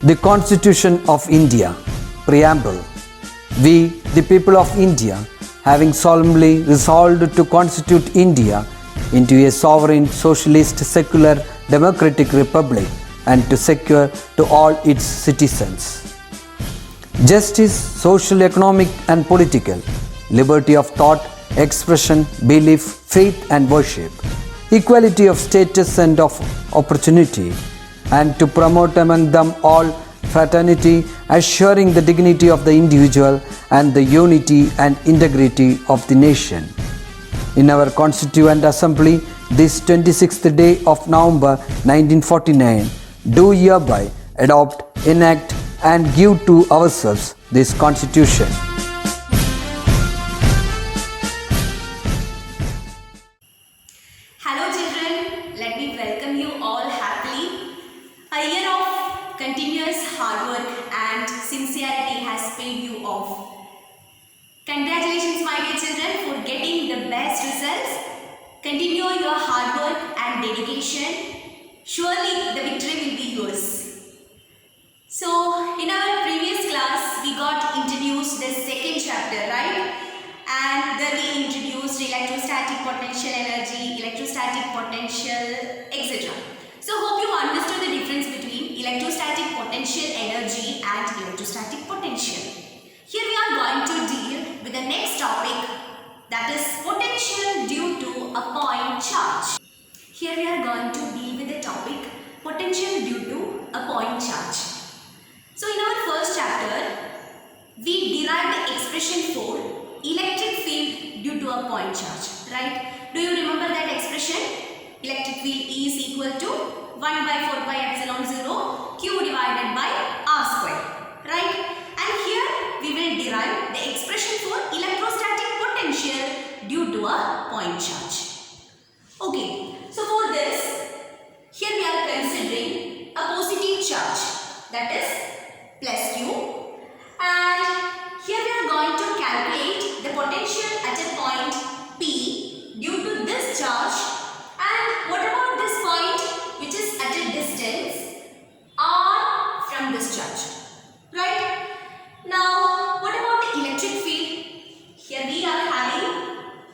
The Constitution of India, Preamble. We, the people of India, having solemnly resolved to constitute India into a sovereign, socialist, secular, democratic republic and to secure to all its citizens justice, social, economic and political, liberty of thought, expression, belief, faith and worship, equality of status and of opportunity, and to promote among them all fraternity, assuring the dignity of the individual and the unity and integrity of the nation. In our Constituent Assembly, this 26th day of November 1949, do hereby adopt, enact and give to ourselves this Constitution. Hello children, let me welcome you all happily. A year of continuous hard work and sincerity has paid you off. Congratulations my dear children for getting the best results. Continue your hard work and dedication. Surely the victory will be yours. So in our previous class we got introduced the second chapter, right? And then we introduced electrostatic potential energy, electrostatic potential, etc. So hope you understood the difference between electrostatic potential energy and electrostatic potential. Here we are going to deal with the next topic, that is potential due to a point charge. Here we are going to deal with the topic potential due to a point charge. So in our first chapter, we derived the expression for electric field due to a point charge, right? Do you remember that expression? Electric field is equal to 1 by 4 pi epsilon 0 q divided by r square, right? And here we will derive the expression for electrostatic potential due to a point charge. Okay, so for this, here we are considering a positive charge, that is plus q, and here we are going to calculate the potential at a point P due to this charge. And what about this point which is at a distance R from this charge, right? Now what about the electric field? Here we are having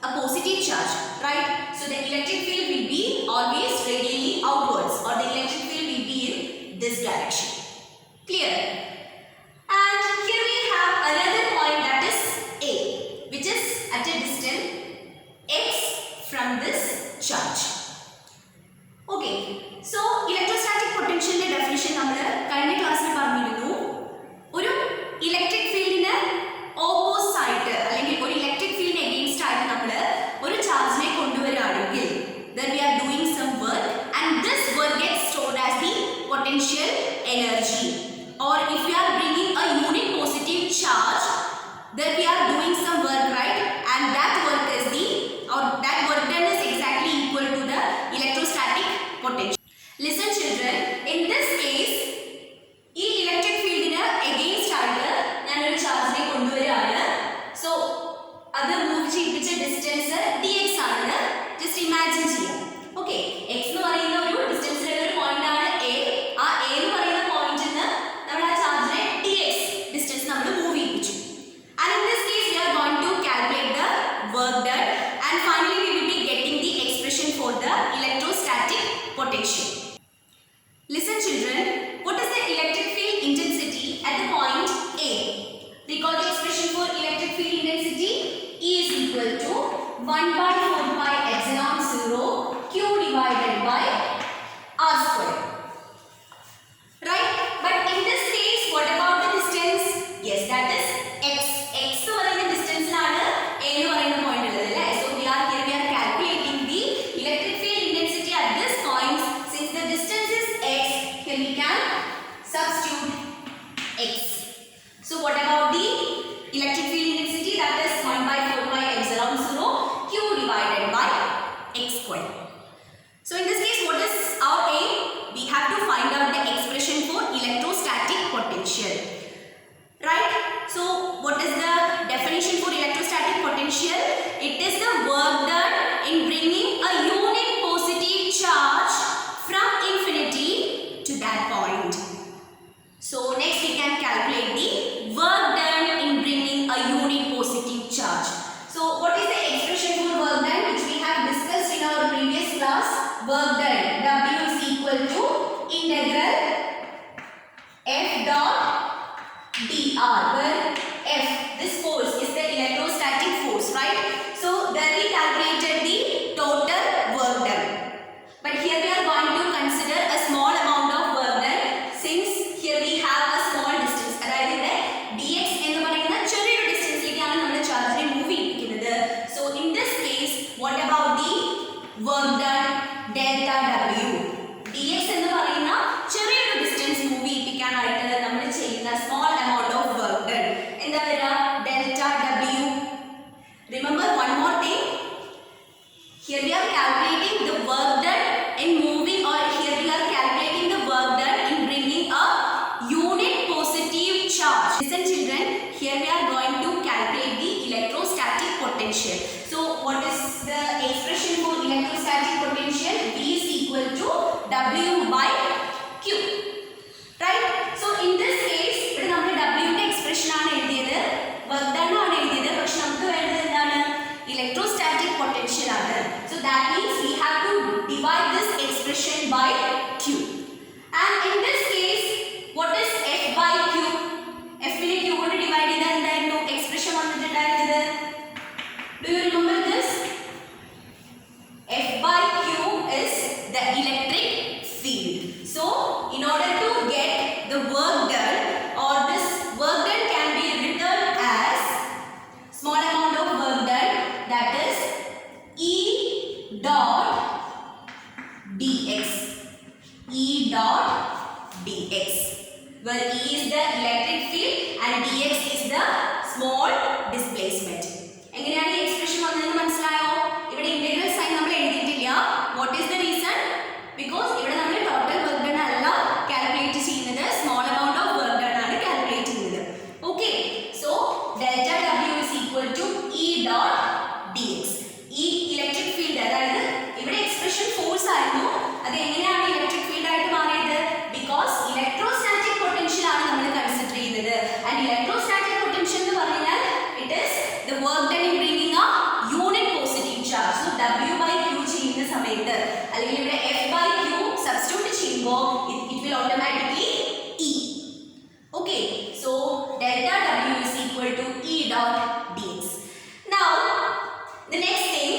a positive charge, right? So the electric field will be always radially outwards, or the electric field will be in this direction. Clear? And here we have another point, that is A, which is at a distance x from this charge. Okay, so electrostatic potential definition നമ്മൾ കഴിഞ്ഞ ക്ലാസ്സിൽ പറഞ്ഞിരുന്നു. ഒരു electric ഫീൽഡിന് opposite ആയിട്ട് അല്ലെങ്കിൽ ഒരു electric ഫീൽഡിന് അഗെയിൻസ്റ്റ് ആയിട്ട് നമ്മൾ ഒരു ചാർജിനെ കൊണ്ടുവരികയാണെങ്കിൽ then we are doing some work and this work gets stored as the potential energy. Or if we are bringing a unit positive charge, then we are doing some work, right? And that work is that work done is exactly equal to the electrostatic potential. Listen children, in this case, ഈ electric ഫീൽഡിന് against ആയിട്ട് ഞാൻ ഒരു ചാർജിനെ കൊണ്ടുവരികയാണ്. So അത് move ചെയ്യിപ്പിച്ച distance dx ആണ്. Just imagine ചെയ്യാം. ഓക്കെ, x എന്ന് പറയുന്ന ഒരു ഡിസ്റ്റൻസിലുള്ള ഒരു പോയിന്റ് ആണ് a. ആ a എന്ന് പറയുന്ന പോയിന്റിൽ നിന്ന് നമ്മൾ ആ ചാർജിനെ dx ഡിസ്റ്റൻസ് നമ്മൾ move ചെയ്യിപ്പിച്ചു. And in this case we are going to calculate the work done, and finally we will be getting the expression for the electrostatic potential. integral F dot dr, where F, this force, is the electrostatic force, right? So there we calculated the total work done. But here we are going to consider a small amount of work done, since here we have a small distance. അതായത് ഇവിടെ dx എന്ന് പറയുന്ന ചെറിയൊരു ഡിസ്റ്റൻസിലേക്കാണ് നമ്മൾ ചാർജിനെ move ചെയ്യിപ്പിക്കുന്നത്. So in this case, what about the work done delta W? dx എന്ന് പറയുന്ന ചെറിയൊരു ഡിസ്റ്റൻസ് മൂവ് ചെയ്യിപ്പിക്കാനായിട്ട് നമ്മൾ ചെയ്യുന്ന small amount of work done എന്താ വരിക? delta W. Remember one more thing. Here we are calculating the work done in moving, or here we are calculating the work done in bringing a unit positive charge. Listen children, here we are going to calculate the electrostatic potential. So what is the expression for electrostatic potential? V is equal to W by Q. Right? So in this case, ഇവിടെ നമ്മൾ W ന്റെ expression ആണ് എഴുതിയത്, work done ആണ് എഴുതിയത്, പക്ഷെ നമുക്ക് വേണ്ടത് എന്താണ്? Electrostatic potential ആണ്. So that means we have to divide this expression by Q. And in this case, what is F by Q? F നെ Q കൊണ്ട് divide ചെയ്താൽ എന്തായിരുന്നു expression വന്നിട്ടുണ്ടായിരുന്നത്? Do you remember this? F by Q is the electric field. So in order to get the work done, or this work done can be written as small amount of work done, that is E dot dx. E dot dx, where E is the electric field and dx is the small displacement. എങ്ങനെയാണ് ഈ expression വന്നതെന്ന് മനസ്സിലായോ? ഇവിടെ integral sine നമ്മൾ എഴുതിയിട്ടില്ല. What is the reason? Because ഇവിടെ നമ്മൾ total work done അല്ല കാൽക്കുലേറ്റ് ചെയ്യുന്നത്, small amount of work done ആണ് കാൽക്കുലേറ്റ് ചെയ്യുന്നത്. Okay, so delta W is equal to E dot dx. ഈ ഇലക്ട്രിക് ഫീൽഡ്, അതായത് ഇവിടെ എക്സ്പ്രഷൻ ഫോഴ്സ് ആയിരുന്നു, അത് എങ്ങനെയാണ് ഇലക്ട്രിക് ഫീൽഡ് ആയിട്ട് മാറിയത്? ബിക്കോസ് ഇലക്ട്രോസ്റ്റാറ്റിക് പൊട്ടൻഷ്യൽ ആണ് നമ്മൾ കൺസിഡർ ചെയ്യുന്നത്. ആൻഡ് ഇലക്ട്രോസ്റ്റാറ്റിക് പൊട്ടൻഷ്യൽ എന്ന് പറഞ്ഞാൽ it is the work done in bringing a unit positive charge. So W by Q ചെയ്യുന്ന സമയത്ത്, അല്ലെങ്കിൽ ഇവിടെ F by Q substitute ചെയ്യുമ്പോൾ it will automatically E. Okay, so delta W is equal to E dot dx. Now the next thing,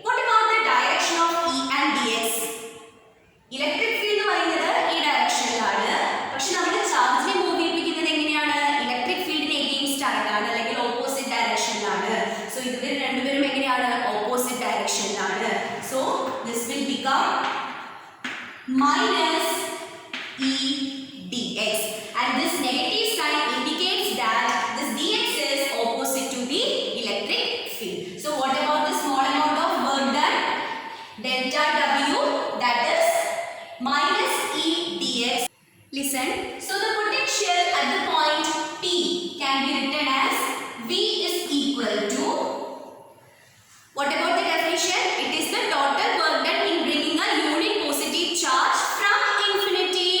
what about the direction of E and dx? Electric field എന്ന് പറയുന്നത് ഈ ഡയറക്ഷനിലാണ്, പക്ഷെ നമ്മൾ ചാർജിനെ move ചെയ്യിപ്പിക്കുന്നത് എങ്ങനെയാണ്? Electric ഫീൽഡിന് against ആയിട്ടാണ്, അല്ലെങ്കിൽ ഓപ്പോസിറ്റ് ഡയറക്ഷനിലാണ്. സോ ഇവർ രണ്ടുപേരും എങ്ങനെയാണ്? ഓപ്പോസിറ്റ് ഡയറക്ഷനിലാണ്. So this will become minus E dx, and this negative sign indicates that this dx is opposite to the electric field. So what about the small amount of work done? Delta W, that is minus E dx. Listen, so the potential at the point P can be written as V is equal to, what about the definition? It is the total work done in bringing a unit positive charge from infinity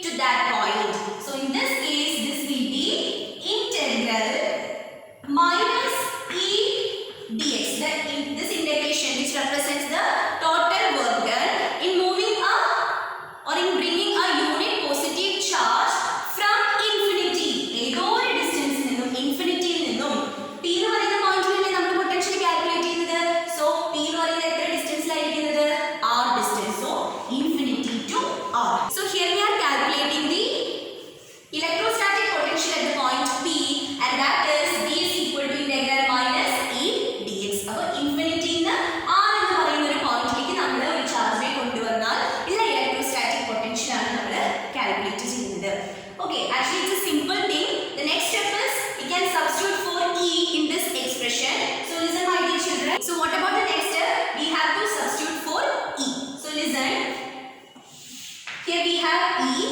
to that point. So in this case, this will be integral minus E dx. This integration which represents the total work done in moving a, or in bringing a unit positive charge from infinity. ഏതോ ഒരു ഡിസ്റ്റൻസിൽ നിന്നും, ഇൻഫിനിറ്റിയിൽ നിന്നും, P എന്ന് പറയുന്ന പോയിന്റിലല്ലേ നമ്മൾ potential calculate ചെയ്യുന്നത്. So P എന്ന് പറയുന്നത് എത്ര ഡിസ്റ്റൻസിലായിരിക്കുന്നത്? R distance. So infinity to R. So here we are calculating the electrostatic potential at the point P, and that is V is equal to integral minus E dx. അപ്പോൾ ഇൻഫിനിറ്റിയിൽ നിന്ന് R എന്ന് പറയുന്ന ഒരു പോയിന്റിലേക്ക് നമ്മൾ ഒരു ചാർജിനെ കൊണ്ടുവന്നാൽ ഉള്ള ഇലക്ട്രോസ്റ്റാറ്റിക് പൊട്ടൻഷ്യൽ ആണ് നമ്മൾ കാൽക്കുലേറ്റ് ചെയ്യുന്നത്. Okay, actually it's a simple thing. The next step is we can substitute for E in this expression. So listen my dear children. So what about the next step? We have to substitute for E. So listen. Here we have E.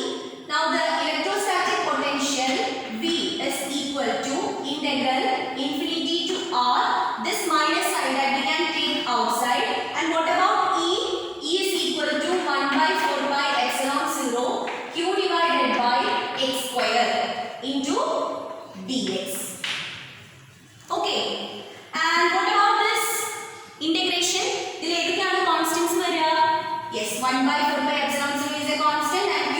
Now the electrostatic potential V is equal to integral infinity to R. This minus sign that we can take outside. And what about E? E is equal to 1 by 4 by epsilon 0 Q divided by x square into dx. Okay. And what about this integration? ഇതിൽ ഏതൊക്കെയാണ് constants വരിക? Yes, 1 by 4 by epsilon 0 is a constant, and Q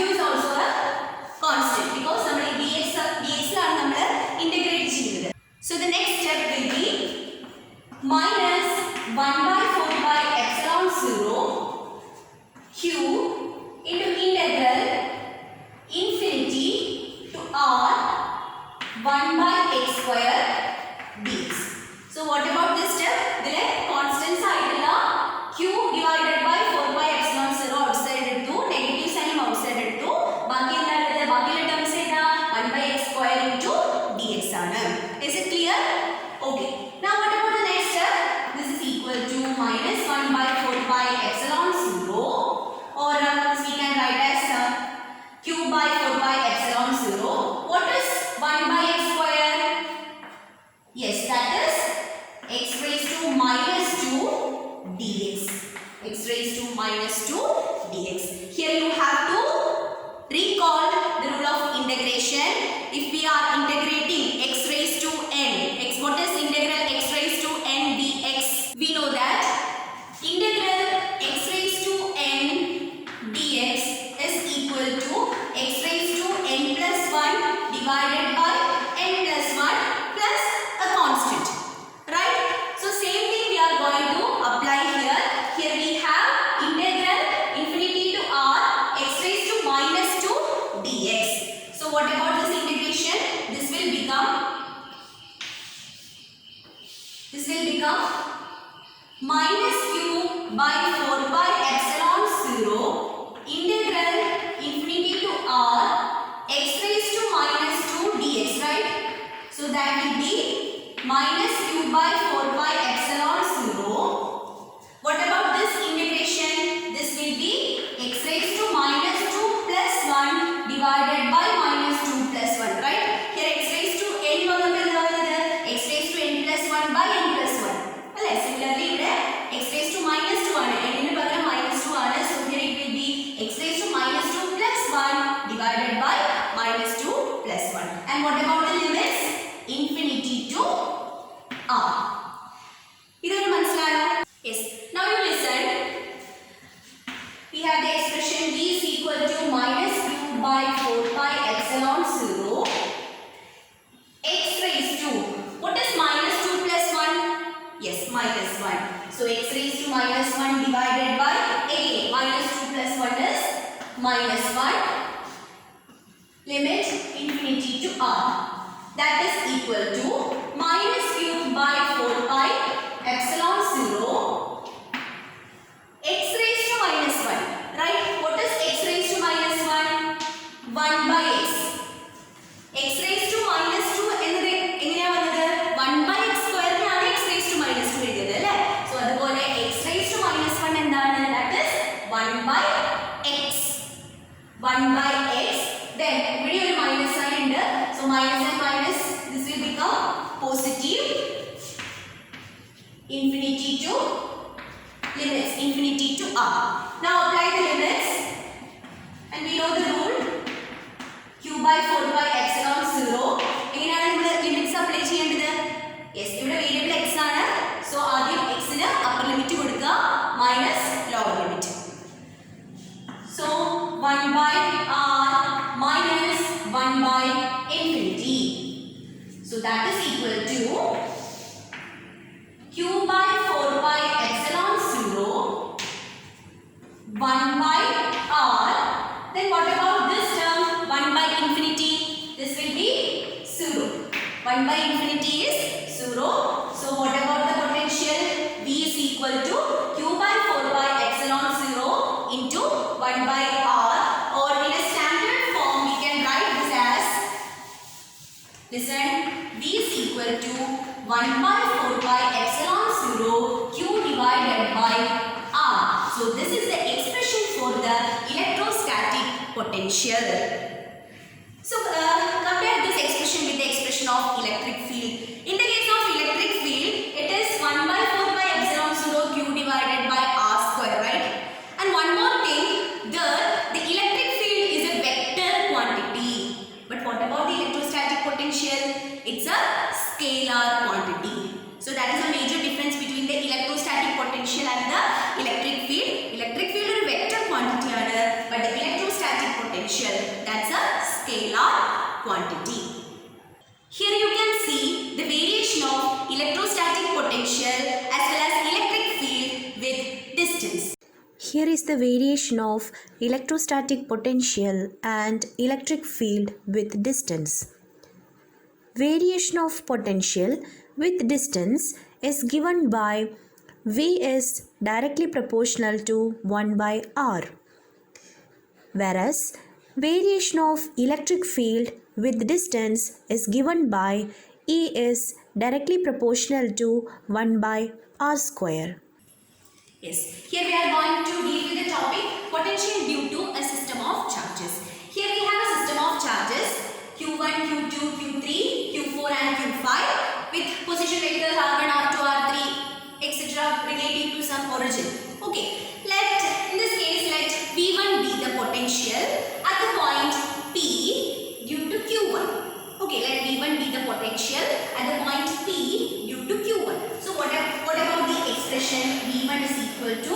become minus q by 4 pi epsilon 0 integral infinity to r x raised to minus 2 dx, right? So that will be minus q by 4 pi epsilon 0. What about this integration? This will be x raised to minus 2 plus 1 divided by minus 2 plus 1, right? Here x raised to n x raised to n plus 1 by n plus 1. Similarly, x raised to minus 2 ആണ്. n ന് പകരം minus 2 ആണ്. So here it will be x raised to minus 2 plus 1 divided by minus 2 plus 1. And what about the limits? Infinity to r. ഇതൊരു മനസ്സിലായോ? Yes. Now you listen. We have the expression v is equal to minus q by 4 pi epsilon 0 x raised to, what is minus 2 plus 1? Yes, minus 1. So x raised to minus 1 divided by, again minus 2 plus 1 is minus 1, limit infinity to r. That is equal to minus q by 4 pi epsilon 0 x raised to minus 1, right? What is x raised to minus 1? 1 by x. x raised to minus 2 എന്നത് എങ്ങനെയാ വന്നത്? 1 by x square ആണ് x raised to minus 2 എഴുതിയത് അല്ലേ? So അതുപോലെ x raised to minus 1 എന്താണ്? That is 1 by x. 1 by x. Then ഇവിടെ ഒരു minus sign ഉണ്ട്. So minus and minus, this will become positive. Infinity to limits infinity to r. Now apply the limits and we know the rule. Q by 4 by epsilon 0. എങ്ങനെയാണ് നമ്മൾ limits apply ചെയ്യേണ്ടത്? Yes, ഇവിടെ variable x ആണ്. So ആദ്യം x ന് upper limit കൊടുക്കുക minus lower limit. So 1 by r minus 1 by infinity. So that is equal to q by 4 by epsilon 0 1 by r. Then what about this term 1 by infinity? This will be 0. 1 by infinity is 0. So what about the potential? V is equal to q by 4 by epsilon 0 into 1 by r, or in a standard form we can write this as, listen, V is equal to 1 by 4 by epsilon 0 q divided by r. So this is the expression for the electrostatic potential. So compare this expression with the expression of electric field. In the case of electric field, it is 1 by 4 by epsilon 0 q divided by r square, right? And one more thing, the electric field is a vector quantity. But what about the electrostatic potential? It's a scalar quantity. So that is a major difference between the electrostatic potential and the electric field. Electric field is a vector quantity, but the electrostatic potential, that's a scalar quantity. Here you can see the variation of electrostatic potential as well as electric field with distance. Here is the variation of electrostatic potential and electric field with distance. Variation of potential with distance is given by V is directly proportional to 1 by r, whereas variation of electric field with distance is given by E is directly proportional to 1 by r square. Yes, here we are going to deal with the topic potential due to a system of charges. Here we have a system of charges Q1, Q2, Q3, Q4 and Q5 with position vectors R1, R2, R3 etc. relating to some origin. Okay, in this case let V1 be the potential at the point P due to Q1. Okay, let V1 be the potential at the point P due to Q1. So what about the expression V1 is equal to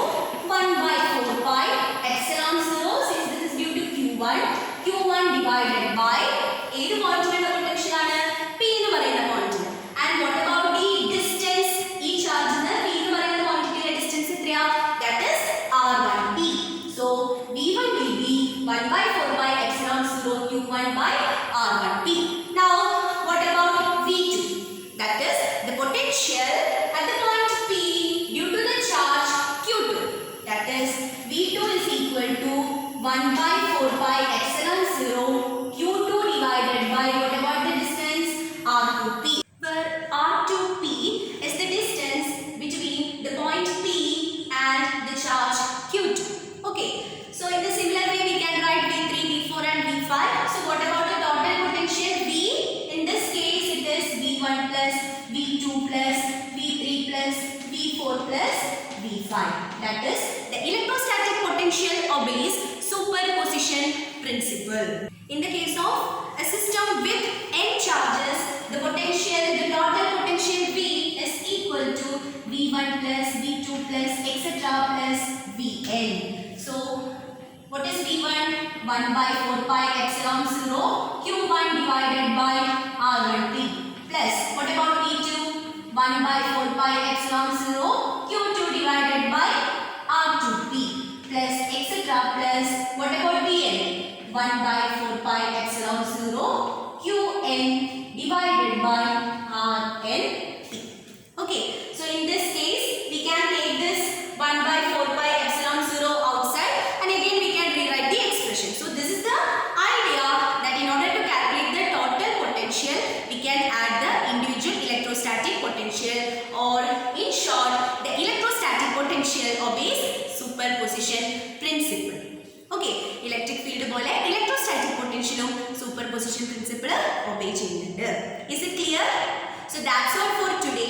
1 by 4 pi epsilon 0, since this is due to Q1 divided by ഏത് പോയിന്റിലുള്ള potential ആണ്? P എന്ന് പറയുന്ന പോയിന്റിൽ. And what about the distance? ഈ ചാർജിന് P എന്ന് പറയുന്ന പോയിന്റിന്റെ distance എത്രയാ? That is R1P. So V1 will be 1 by 4 by epsilon 0 Q1 by R1P. Now what about V2? That is the potential at the point 1 by 4 pi epsilon 0 q2 divided by what about the distance r2p, where r2p is the distance between the point P and the charge q2. Okay, so in the similar way we can write v3, v4 and v5. So what about the total potential V? In this case it is v1 plus v2 plus v3 plus v4 plus v5. That is, the electrostatic potential obeys superposition principle. In the case of a system with n charges, the potential, the total potential V is equal to v1 plus v2 plus etc. plus vn. So what is v1? 1 by 4 pi epsilon 0 q1 divided by r1p plus what about v2? 1 by 4 pi epsilon 0 q2 divided by r2p plus etc. plus what about vn? 1 by 4 pi epsilon 0 qn divided by rnp. Okay, so in this case we can take this 1 by 4 pi epsilon 0 outside and again we can rewrite the expression. So this is the idea that in order to calculate the total potential we can add the individual electrostatic potential, or in short the electrostatic potential obeys superposition principle. Okay, electric field പോലെ electrostatic potential superposition principle obey ചെയ്യുന്നുണ്ട്. Is it clear? So that's all for today.